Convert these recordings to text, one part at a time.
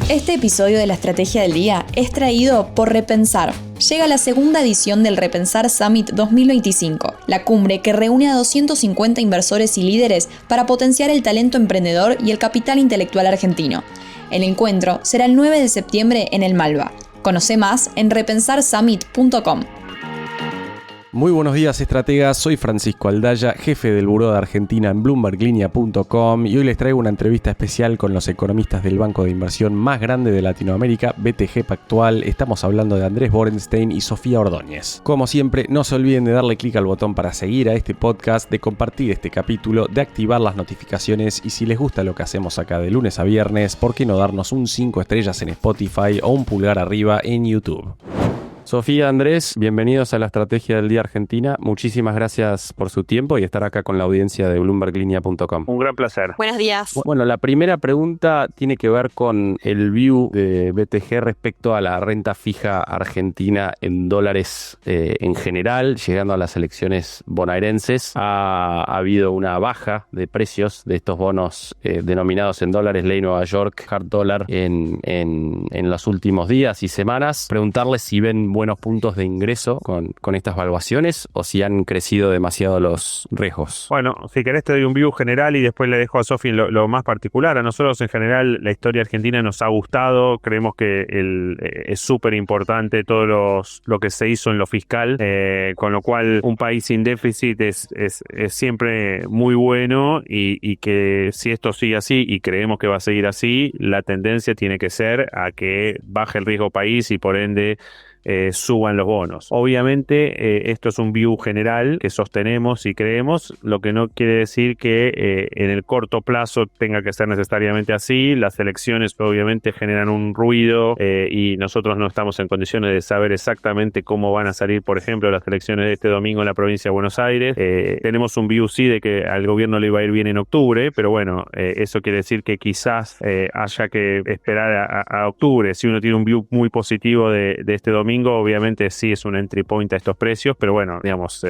Este episodio de la Estrategia del Día es traído por Repensar. Llega la segunda edición del Repensar Summit 2025, la cumbre que reúne a 250 inversores y líderes para potenciar el talento emprendedor y el capital intelectual argentino. El encuentro será el 9 de septiembre en el Malva. Conoce más en repensarsummit.com. Muy buenos días, estrategas. Soy Francisco Aldaya, jefe del Buró de Argentina en BloombergLinea.com, y hoy les traigo una entrevista especial con los economistas del banco de inversión más grande de Latinoamérica, BTG Pactual. Estamos hablando de Andrés Borenstein y Sofía Ordóñez. Como siempre, no se olviden de darle clic al botón para seguir a este podcast, de compartir este capítulo, de activar las notificaciones y si les gusta lo que hacemos acá de lunes a viernes, ¿por qué no darnos un 5 estrellas en Spotify o un pulgar arriba en YouTube? Sofía, Andrés, bienvenidos a la Estrategia del Día Argentina. Muchísimas gracias por su tiempo y estar acá con la audiencia de BloombergLinea.com. Un gran placer. Buenos días. Bueno, la primera pregunta tiene que ver con el view de BTG respecto a la renta fija argentina en dólares en general. Llegando a las elecciones bonaerenses, ha habido una baja de precios de estos bonos denominados en dólares, Ley Nueva York, Hard Dollar, en los últimos días y semanas. Preguntarles si ven buenos puntos de ingreso con estas valuaciones o si han crecido demasiado los riesgos. Bueno, si querés te doy un view general y después le dejo a Sofi lo más particular. A nosotros en general la historia argentina nos ha gustado, creemos que es súper importante todo lo que se hizo en lo fiscal, con lo cual un país sin déficit es siempre muy bueno y que si esto sigue así, y creemos que va a seguir así, la tendencia tiene que ser a que baje el riesgo país y por ende suban los bonos. Obviamente esto es un view general que sostenemos y creemos, lo que no quiere decir que en el corto plazo tenga que ser necesariamente así. Las elecciones obviamente generan un ruido y nosotros no estamos en condiciones de saber exactamente cómo van a salir, por ejemplo, las elecciones de este domingo en la provincia de Buenos Aires. Tenemos un view sí de que al gobierno le iba a ir bien en octubre, pero bueno, eso quiere decir que quizás haya que esperar a octubre. Si uno tiene un view muy positivo de este domingo, obviamente sí es un entry point a estos precios, pero bueno, digamos,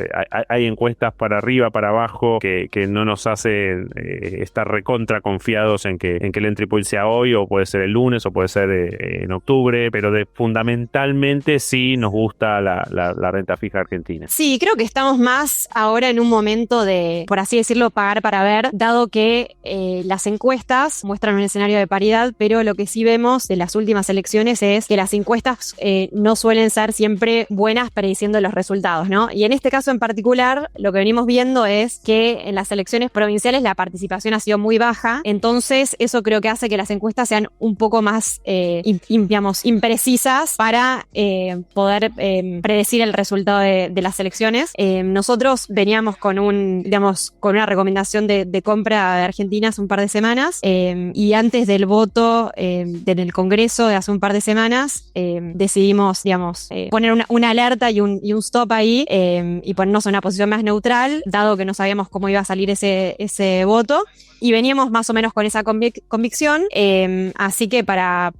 hay encuestas para arriba, para abajo, que no nos hacen estar recontra confiados en que el entry point sea hoy, o puede ser el lunes, o puede ser en octubre, pero fundamentalmente sí nos gusta la renta fija argentina. Sí, creo que estamos más ahora en un momento de, por así decirlo, pagar para ver, dado que las encuestas muestran un escenario de paridad, pero lo que sí vemos de las últimas elecciones es que las encuestas no suelen ser siempre buenas prediciendo los resultados, ¿no? Y en este caso en particular, lo que venimos viendo es que en las elecciones provinciales la participación ha sido muy baja, entonces eso creo que hace que las encuestas sean un poco más, imprecisas para poder predecir el resultado de las elecciones. Nosotros veníamos con una recomendación de compra de Argentina hace un par de semanas, y antes del voto en el Congreso de hace un par de semanas, decidimos, poner una alerta y un stop ahí, y ponernos en una posición más neutral, dado que no sabíamos cómo iba a salir ese voto. Y veníamos más o menos con esa convicción, así que para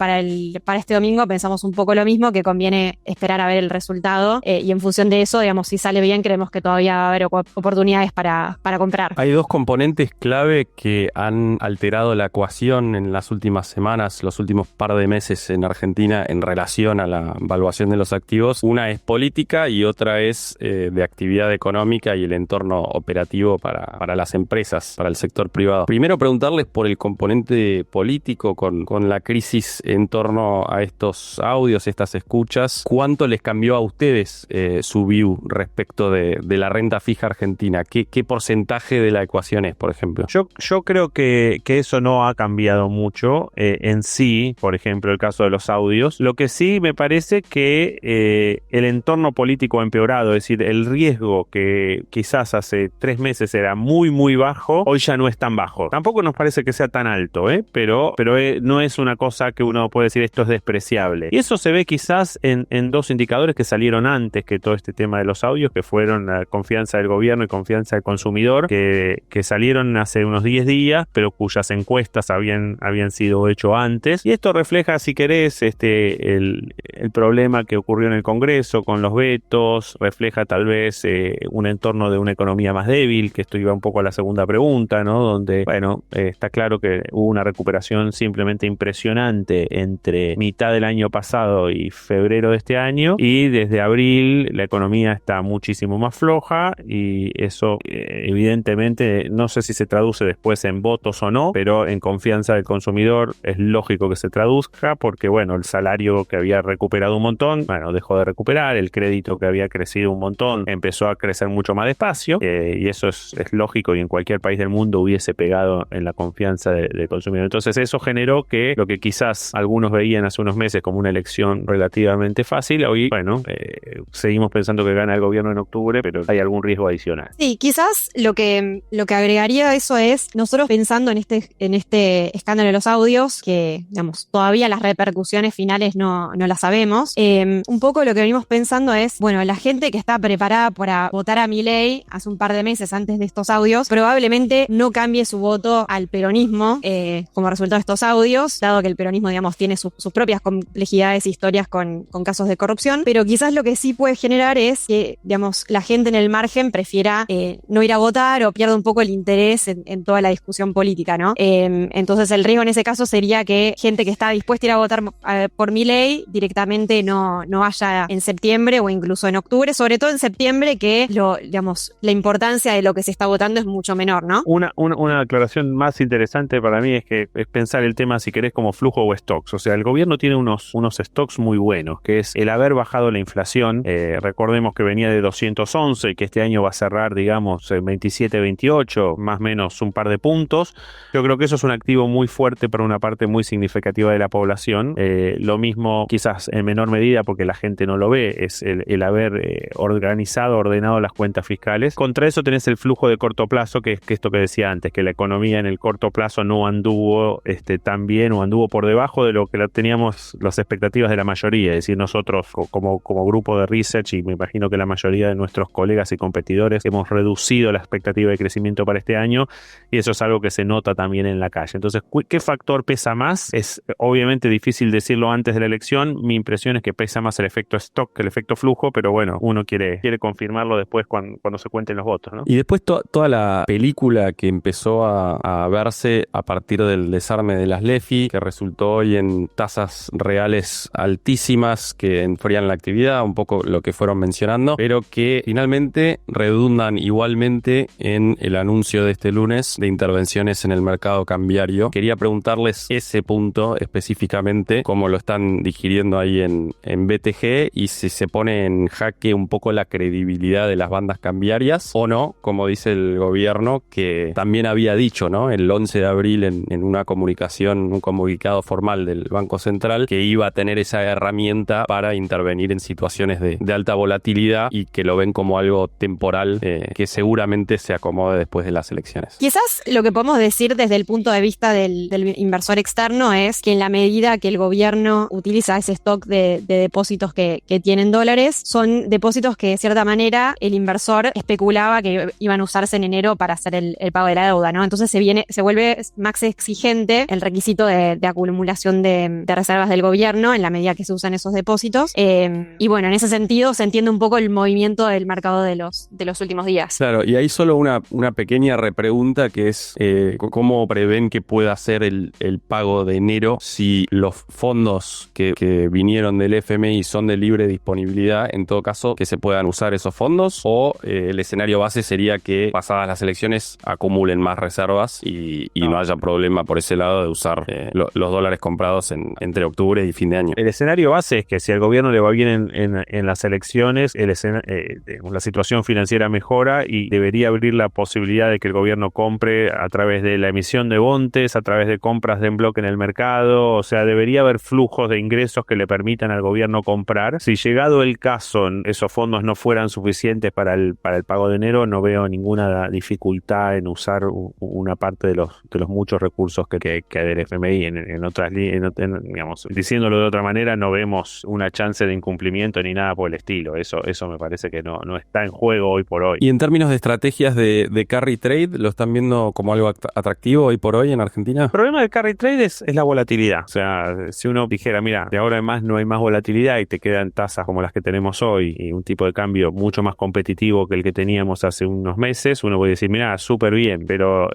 este domingo pensamos un poco lo mismo, que conviene esperar a ver el resultado, y en función de eso, digamos, si sale bien, creemos que todavía va a haber oportunidades para comprar. Hay dos componentes clave que han alterado la ecuación en las últimas semanas, los últimos par de meses en Argentina en relación a la valuación de los activos. Una es política y otra es de actividad económica y el entorno operativo para las empresas, para el sector privado. Primero preguntarles por el componente político con la crisis en torno a estos audios, estas escuchas. ¿Cuánto les cambió a ustedes su view respecto de la renta fija argentina? ¿Qué porcentaje de la ecuación es, por ejemplo? Yo creo que eso no ha cambiado mucho en sí, por ejemplo, el caso de los audios. Lo que sí me parece que el entorno político ha empeorado, es decir, el riesgo que quizás hace 3 meses era muy, muy bajo, hoy ya no es tan bajo. Tampoco nos parece que sea tan alto, pero no es una cosa que uno puede decir esto es despreciable. Y eso se ve quizás en dos indicadores que salieron antes que todo este tema de los audios, que fueron la confianza del gobierno y confianza del consumidor, que salieron hace unos 10 días, pero cuyas encuestas habían sido hechas antes. Y esto refleja, si querés, el problema que ocurrió en el Congreso con los vetos, refleja tal vez un entorno de una economía más débil, que esto iba un poco a la segunda pregunta, ¿no? Donde, bueno, está claro que hubo una recuperación simplemente impresionante entre mitad del año pasado y febrero de este año, y desde abril la economía está muchísimo más floja, y eso evidentemente no sé si se traduce después en votos o no, pero en confianza del consumidor es lógico que se traduzca, porque bueno, el salario que había recuperado un montón, bueno, dejó de recuperar, el crédito que había crecido un montón empezó a crecer mucho más despacio, y eso es lógico, y en cualquier país del mundo hubiese pegado en la confianza del consumidor. Entonces eso generó que lo que quizás algunos veían hace unos meses como una elección relativamente fácil, hoy, bueno, seguimos pensando que gana el gobierno en octubre, pero hay algún riesgo adicional. Sí, quizás lo que agregaría a eso es, nosotros pensando en este escándalo de los audios, que digamos, todavía las repercusiones finales no las sabemos, un poco lo que venimos pensando es, bueno, la gente que está preparada para votar a Milei hace un par de meses antes de estos audios, probablemente no cambie su voto al peronismo como resultado de estos audios, dado que el peronismo, digamos, tiene sus propias complejidades e historias con casos de corrupción, pero quizás lo que sí puede generar es que, digamos, la gente en el margen prefiera no ir a votar o pierda un poco el interés en toda la discusión política, ¿no? Entonces el riesgo en ese caso sería que gente que está dispuesta a ir a votar por Milei directamente no vaya en septiembre o incluso en octubre, sobre todo en septiembre, que digamos, la importancia de lo que se está votando es mucho menor, ¿no? Una aclaración más interesante para mí es pensar el tema, si querés, como flujo o stocks. O sea, el gobierno tiene unos stocks muy buenos, que es el haber bajado la inflación. Recordemos que venía de 211 y que este año va a cerrar, digamos, 27, 28, más o menos un par de puntos. Yo creo que eso es un activo muy fuerte para una parte muy significativa de la población. Lo mismo, quizás en menor medida, porque la gente no lo ve, es el haber ordenado las cuentas fiscales. Contra eso tenés el flujo de corto plazo, que es esto que decía antes, que la economía en el corto plazo no anduvo tan bien, o anduvo por debajo de lo que teníamos las expectativas de la mayoría. Es decir, nosotros como grupo de research, y me imagino que la mayoría de nuestros colegas y competidores, hemos reducido la expectativa de crecimiento para este año, y eso es algo que se nota también en la calle. Entonces, ¿qué factor pesa más? Es obviamente difícil decirlo antes de la elección. Mi impresión es que pesa más el efecto stock que el efecto flujo, pero bueno, uno quiere confirmarlo después cuando se cuenten los votos, ¿no? Y después toda la película que empezó a verse a partir del desarme de las LEFI, que resultó hoy en tasas reales altísimas que enfrían la actividad, un poco lo que fueron mencionando, pero que finalmente redundan igualmente en el anuncio de este lunes de intervenciones en el mercado cambiario. Quería preguntarles ese punto específicamente, cómo lo están digiriendo ahí en BTG, y si se pone en jaque un poco la credibilidad de las bandas cambiarias o no, como dice el gobierno, que también había dicho, ¿no?, el 11 de abril en una comunicación, un comunicado formal del Banco Central, que iba a tener esa herramienta para intervenir en situaciones de alta volatilidad, y que lo ven como algo temporal que seguramente se acomode después de las elecciones. Quizás lo que podemos decir desde el punto de vista del inversor externo es que en la medida que el gobierno utiliza ese stock de depósitos que tienen dólares, son depósitos que de cierta manera el inversor especulaba que iban a usarse en enero para hacer el pago de la deuda, ¿no? Entonces se vuelve más exigente el requisito de acumulación de reservas del gobierno en la medida que se usan esos depósitos. Y bueno, en ese sentido se entiende un poco el movimiento del mercado de los últimos días. Claro, y hay solo una pequeña repregunta, que es ¿cómo prevén que pueda ser el pago de enero si los fondos que vinieron del FMI son de libre disponibilidad? En todo caso, que se puedan usar esos fondos, o el escenario base sería que pasadas las elecciones acumulen más reservas y no haya problema por ese lado de usar los dólares comprados entre octubre y fin de año. El escenario base es que si al gobierno le va bien en las elecciones, la situación financiera mejora, y debería abrir la posibilidad de que el gobierno compre a través de la emisión de bontes, a través de compras de en bloque en el mercado. O sea, debería haber flujos de ingresos que le permitan al gobierno comprar. Si llegado el caso esos fondos no fueran suficientes para el pago de enero, no veo ninguna dificultad en usar una parte de los muchos recursos que hay del FMI en otras digamos, diciéndolo de otra manera, no vemos una chance de incumplimiento ni nada por el estilo. Eso me parece que no está en juego hoy por hoy. Y en términos de estrategias de carry trade, ¿lo están viendo como algo atractivo hoy por hoy en Argentina? El problema del carry trade es la volatilidad. O sea, si uno dijera, mira, de ahora en más no hay más volatilidad, volatilidad y te quedan tasas como las que tenemos hoy y un tipo de cambio mucho más competitivo que el que teníamos hace unos meses, uno puede decir, mira, súper bien, pero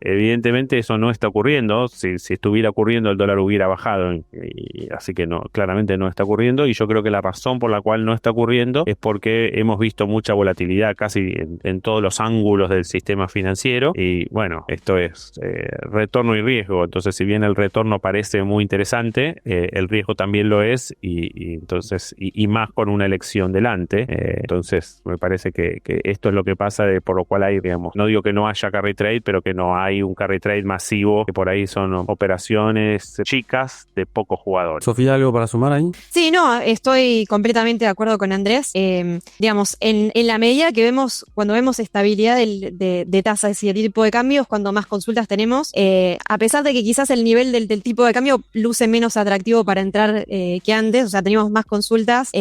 evidentemente eso no está ocurriendo. Si estuviera ocurriendo, el dólar hubiera bajado, y así que no, claramente no está ocurriendo, y yo creo que la razón por la cual no está ocurriendo es porque hemos visto mucha volatilidad casi en todos los ángulos del sistema financiero, y bueno, esto es retorno y riesgo. Entonces, si bien el retorno parece muy interesante, el riesgo también lo es, y entonces y más con una elección delante. Entonces me parece que esto es lo que pasa, por lo cual hay, digamos, no digo que no haya carry trade, pero que no hay un carry trade masivo, que por ahí son operaciones chicas de pocos jugadores. Sofía, ¿algo para sumar ahí? Sí, no, estoy completamente de acuerdo con Andrés. Digamos, en la medida que cuando vemos estabilidad de tasas y de tipo de cambios, cuando más consultas tenemos, a pesar de que quizás el nivel del tipo de cambio luce menos atractivo para entrar que antes, o sea, teníamos más consultas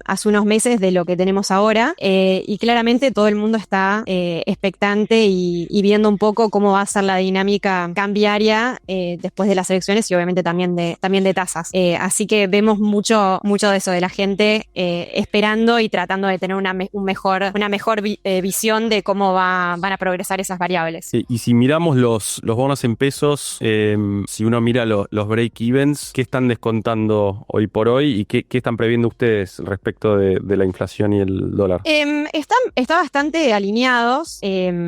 hace unos meses de lo que tenemos ahora, y claramente todo el mundo está expectante y viendo un poco cómo va a ser la dinámica cambiaria después de las elecciones, y obviamente también de tasas. Así que vemos mucho de eso, de la gente esperando y tratando de tener una mejor visión de cómo van a progresar esas variables. Sí, y si miramos los bonos en pesos, si uno mira los break-evens, ¿qué están descontando hoy por hoy y qué están previendo ustedes respecto de la inflación y el dólar? Están bastante alineados,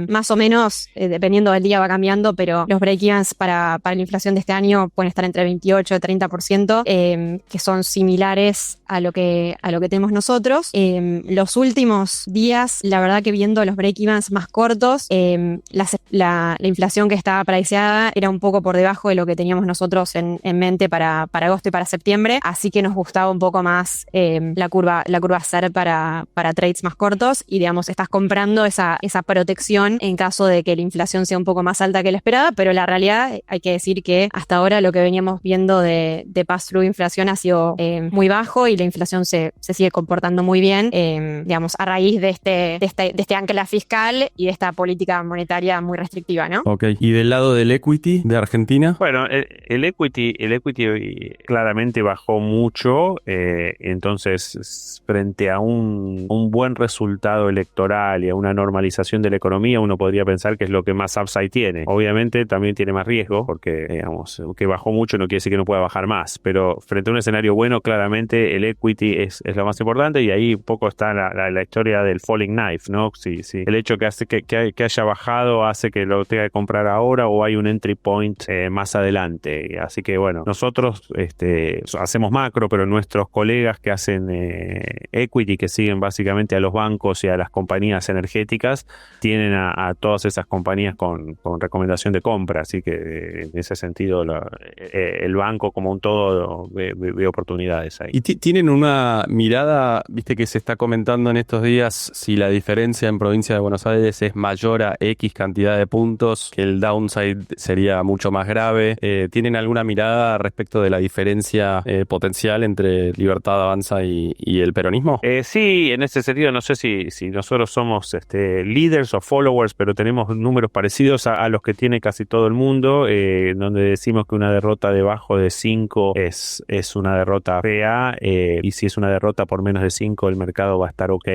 más o menos, dependiendo del día va cambiando, pero los break-evens para la inflación de este año pueden estar entre 28 y 30%, que son similares a lo que tenemos nosotros. Los últimos días, la verdad que viendo los break-evens más cortos, la inflación que estaba priceada era un poco por debajo de lo que teníamos nosotros en mente para agosto y para septiembre, así que nos gustaba un poco más la curva SER para trades más cortos, y digamos, estás comprando esa protección en caso de que la inflación sea un poco más alta que la esperada, pero la realidad, hay que decir que hasta ahora lo que veníamos viendo de pass-through inflación ha sido muy bajo, y la inflación se sigue comportando muy bien, digamos, a raíz de este ancla fiscal y de esta política monetaria muy restrictiva, ¿no? Ok, ¿y del lado del equity de Argentina? Bueno, el equity claramente bajó mucho, entonces frente a un buen resultado electoral y a una normalización de la economía, uno podría pensar que es lo que más upside tiene. Obviamente también tiene más riesgo, porque digamos, que bajó mucho no quiere decir que no pueda bajar más, pero frente a un escenario bueno, claramente el equity es lo más importante, y ahí un poco está la historia del falling knife, ¿no? Si el hecho que hace que haya bajado hace que lo tenga que comprar ahora, o hay un entry point más adelante. Así que bueno, nosotros hacemos macro, pero nuestros colegas que hacen equity, que siguen básicamente a los bancos y a las compañías energéticas, tienen a todas esas compañías con recomendación de compra, así que en ese sentido el banco como un todo ve oportunidades ahí. ¿Y tienen una mirada, viste que se está comentando en estos días, si la diferencia en provincia de Buenos Aires es mayor a X cantidad de puntos, que el downside sería mucho más grave? ¿Tienen alguna mirada respecto de la diferencia potencial entre Libertad Avanza y el peronismo? Sí, en ese sentido, no sé si nosotros somos leaders o followers, pero tenemos números parecidos a los que tiene casi todo el mundo, donde decimos que una derrota debajo de 5 es una derrota fea, y si es una derrota por menos de 5, el mercado va a estar ok,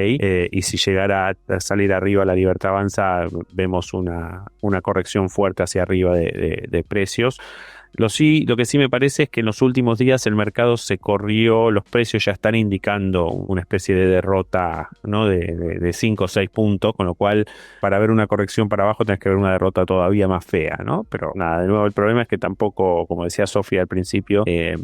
y si llegara a salir arriba la Libertad Avanza, vemos una corrección fuerte hacia arriba de precios. Lo que sí me parece es que en los últimos días el mercado se corrió, los precios ya están indicando una especie de derrota, ¿no? de 5 o 6 puntos, con lo cual para ver una corrección para abajo tenés que ver una derrota todavía más fea, ¿no? Pero nada, de nuevo el problema es que tampoco, como decía Sofía al principio,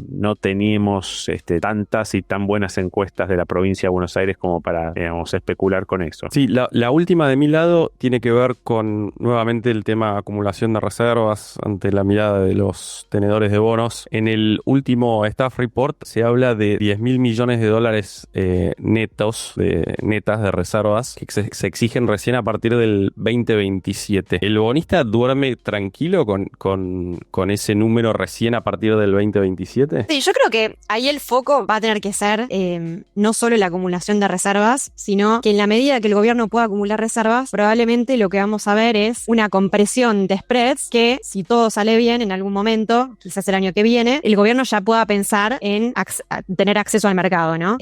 no teníamos tantas y tan buenas encuestas de la provincia de Buenos Aires como para, digamos, especular con eso. Sí, la última de mi lado tiene que ver con nuevamente el tema acumulación de reservas ante la mirada de los tenedores de bonos. En el último staff report se habla de 10.000 millones de dólares netas de reservas que se exigen recién a partir del 2027. ¿El bonista duerme tranquilo con ese número recién a partir del 2027? Sí, yo creo que ahí el foco va a tener que ser no solo la acumulación de reservas, sino que en la medida que el gobierno pueda acumular reservas, probablemente lo que vamos a ver es una compresión de spreads que, si todo sale bien en algún momento, momento, quizás el año que viene, el gobierno ya pueda pensar en tener acceso al mercado, ¿no?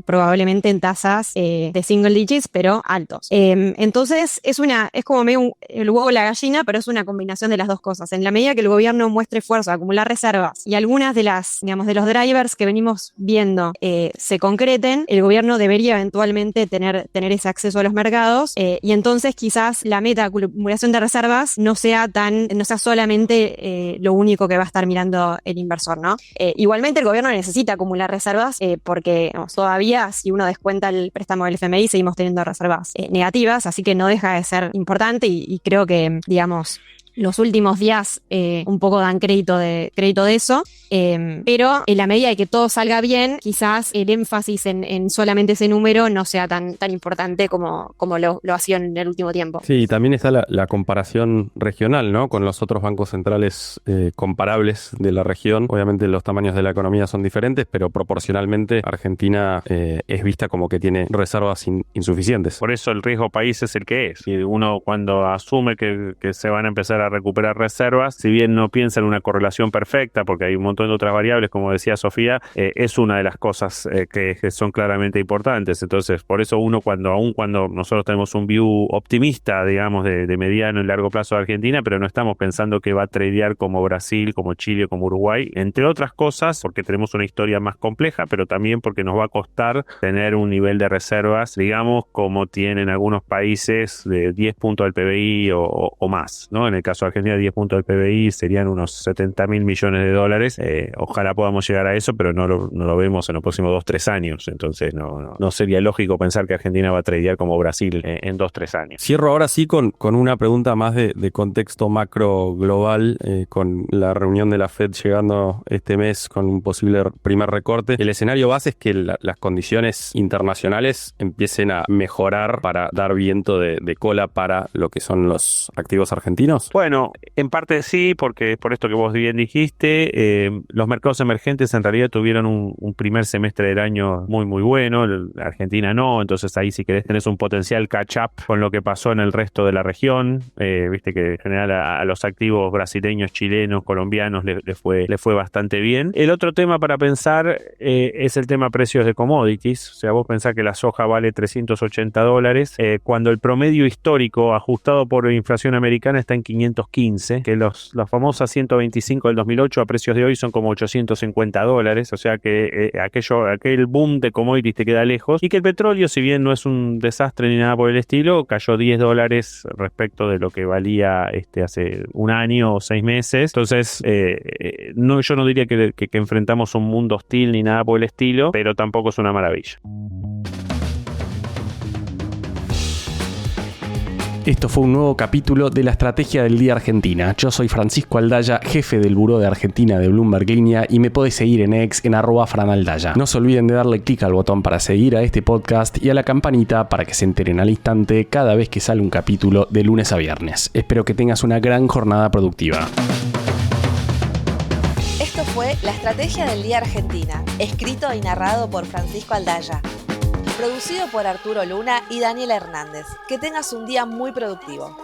Probablemente en tasas de single digits, pero altos. Entonces, es como medio el huevo y la gallina, pero es una combinación de las dos cosas. En la medida que el gobierno muestre esfuerzo a acumular reservas y algunas de de los drivers que venimos viendo se concreten, el gobierno debería eventualmente tener ese acceso a los mercados y entonces quizás la meta de acumulación de reservas no sea solamente lo único que va a estar mirando el inversor, ¿no? Igualmente el gobierno necesita acumular reservas porque todavía, si uno descuenta el préstamo del FMI, seguimos teniendo reservas negativas, así que no deja de ser importante y creo que, digamos, los últimos días un poco dan crédito de eso, pero en la medida de que todo salga bien, quizás el énfasis en solamente ese número no sea tan importante como lo ha sido en el último tiempo. Sí, también está la comparación regional, ¿no? Con los otros bancos centrales comparables de la región. Obviamente los tamaños de la economía son diferentes, pero proporcionalmente Argentina es vista como que tiene reservas insuficientes. Por eso el riesgo país es el que es. Y uno cuando asume que se van a empezar a recuperar reservas, si bien no piensa en una correlación perfecta, porque hay un montón de otras variables, como decía Sofía, es una de las cosas que son claramente importantes. Entonces, por eso uno aun cuando nosotros tenemos un view optimista, digamos, de mediano y largo plazo de Argentina, pero no estamos pensando que va a tradear como Brasil, como Chile, como Uruguay, entre otras cosas, porque tenemos una historia más compleja, pero también porque nos va a costar tener un nivel de reservas, digamos, como tienen algunos países de 10 puntos del PBI o más, ¿no? En el caso de Argentina, 10 puntos del PBI serían unos 70.000 millones de dólares. Ojalá podamos llegar a eso, pero no lo vemos en los próximos 2-3 años. Entonces no sería lógico pensar que Argentina va a tradear como Brasil en 2-3 años. Cierro ahora sí con una pregunta más de contexto macro global, con la reunión de la FED llegando este mes con un posible primer recorte. El escenario base es que las condiciones internacionales empiecen a mejorar para dar viento de cola para lo que son los activos argentinos. Bueno, en parte sí, porque por esto que vos bien dijiste, los mercados emergentes en realidad tuvieron un primer semestre del año muy muy bueno, Argentina no, entonces ahí si querés tenés un potencial catch up con lo que pasó en el resto de la región, viste que en general a los activos brasileños, chilenos, colombianos le fue bastante bien. El otro tema para pensar es el tema precios de commodities, o sea, vos pensás que la soja vale $380, cuando el promedio histórico ajustado por inflación americana está en 515, que las famosas 125 del 2008 a precios de hoy son como $850, o sea que aquel boom de commodities te queda lejos, y que el petróleo, si bien no es un desastre ni nada por el estilo, cayó $10 respecto de lo que valía hace un año o 6 meses. Entonces, yo no diría que enfrentamos un mundo hostil ni nada por el estilo, pero tampoco es una maravilla. Esto fue un nuevo capítulo de la Estrategia del Día Argentina. Yo soy Francisco Aldaya, jefe del Buró de Argentina de Bloomberg Línea, y me podés seguir en X en @franaldaya. No se olviden de darle clic al botón para seguir a este podcast y a la campanita para que se enteren al instante cada vez que sale un capítulo de lunes a viernes. Espero que tengas una gran jornada productiva. Esto fue La Estrategia del Día Argentina, escrito y narrado por Francisco Aldaya. Producido por Arturo Luna y Daniela Hernández. Que tengas un día muy productivo.